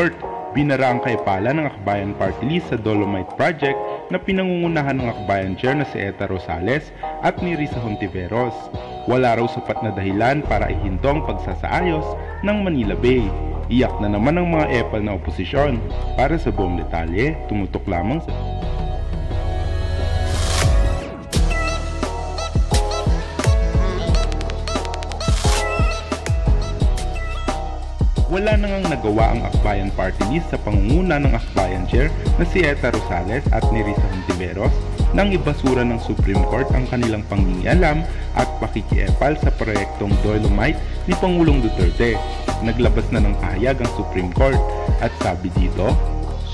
Court. Binara ang kaipala ng Akbayan Party List sa Dolomite Project na pinangungunahan ng Akbayan Chair na si Eta Rosales at ni Risa Hontiveros. Wala raw sapat na dahilan para ihinto ang pagsasaayos ng Manila Bay. Iyak na naman ang mga epal na oposisyon. Para sa buong detalye, tumutok lamang sa Wala nang nagawa ang Akbayan Party List sa pangunguna ng Akbayan Chair na si Eta Rosales at ni Risa Hontiveros nang ibasura ng Supreme Court ang kanilang pangingialam at pakikiepal sa proyektong Dolomite ni Pangulong Duterte. Naglabas na ng pahayag ang Supreme Court at sabi dito,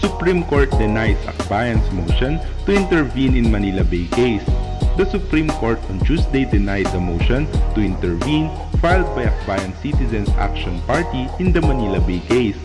Supreme Court denies Akbayan's motion to intervene in Manila Bay case. The Supreme Court on Tuesday denied the motion to intervene filed by Akbayan Citizens Action Party in the Manila Bay case.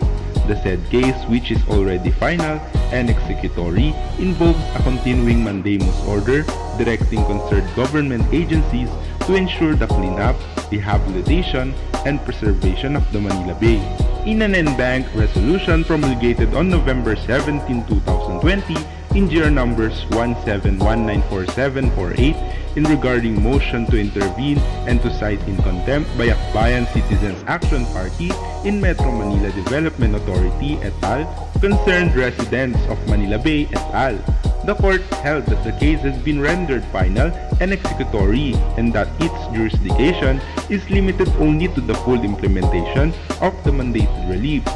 The said case, which is already final and executory, involves a continuing mandamus order directing concerned government agencies to ensure the cleanup, rehabilitation, and preservation of the Manila Bay. In an en-banc resolution promulgated on November 17, 2020, in GR numbers 171944748 in regarding motion to intervene and to cite in contempt by Akbayan Citizens Action Party in Metro Manila Development Authority et al. Concerned residents of Manila Bay et al. The court held that the case has been rendered final and executory and that its jurisdiction is limited only to the full implementation of the mandated reliefs.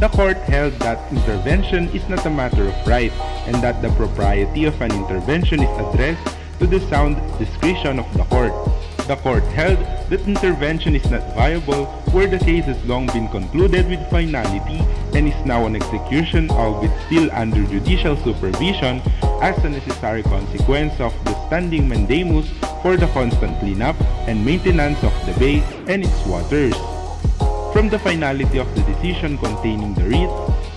The court held that intervention is not a matter of right and that the propriety of an intervention is addressed to the sound discretion of the court. The court held that intervention is not viable where the case has long been concluded with finality and is now on execution, albeit still under judicial supervision, as a necessary consequence of the standing mandamus for the constant cleanup and maintenance of the bay and its waters. From the finality of the decision containing the writ,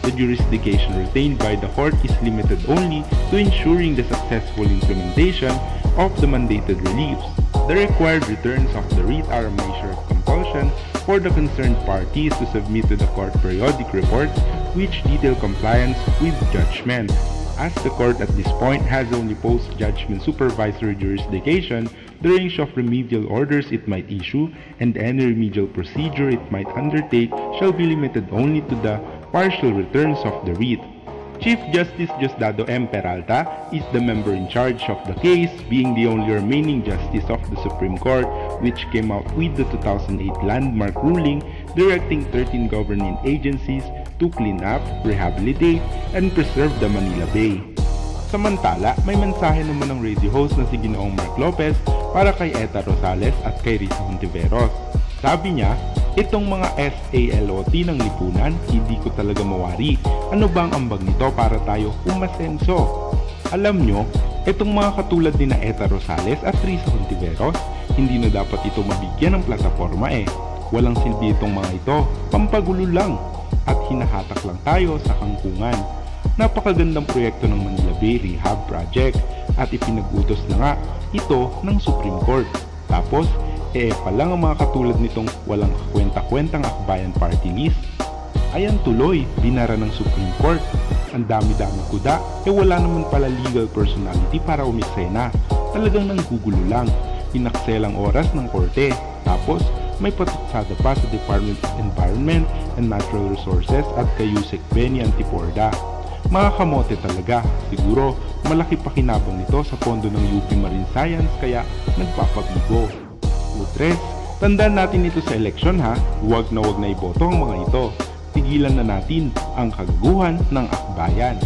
the jurisdiction retained by the court is limited only to ensuring the successful implementation of the mandated reliefs. The required returns of the writ are a measure of compulsion for the concerned parties to submit to the court periodic reports which detail compliance with judgment. As the court at this point has only post-judgment supervisory jurisdiction, the range of remedial orders it might issue and any remedial procedure it might undertake shall be limited only to the partial returns of the writ. Chief Justice Diosdado M. Peralta is the member in charge of the case, being the only remaining justice of the Supreme Court, which came out with the 2008 landmark ruling directing 13 government agencies to clean up, rehabilitate, and preserve the Manila Bay. Samantala, may mensahe naman ng radio host na si Ginoong Mark Lopez para kay Eta Rosales at kay Risa Hontiveros. Sabi niya, itong mga SALOT ng lipunan, hindi ko talaga mawari. Ano bang ambag nito para tayo umasenso? Alam nyo, itong mga katulad ni na Eta Rosales at Risa Hontiveros, hindi na dapat ito mabigyan ng plataforma eh. Walang silbi itong mga ito, pampagulo lang. At hinahatak lang tayo sa kangkungan. Napakagandang proyekto ng Manila Bay Rehab Project at ipinag-utos na nga ito ng Supreme Court. Tapos, pa lang ang mga katulad nitong walang kwenta-kwentang Akbayan Party List. Ayan tuloy, binara ng Supreme Court. Ang dami-dami kuda, wala naman pala legal personality para umiksena. Talagang nanggugulo lang. Inakselang oras ng korte. Tapos, may patutsada pa sa Department of Environment and Natural Resources at kay Yusek Benny Antiporda. Mga kamote talaga, siguro malaki pa kinabang nito sa pondo ng UP Marine Science kaya nagpapabigo. Utres, tandaan natin ito sa eleksyon ha, huwag na iboto ang mga ito. Tigilan na natin ang kagaguhan ng akbayan.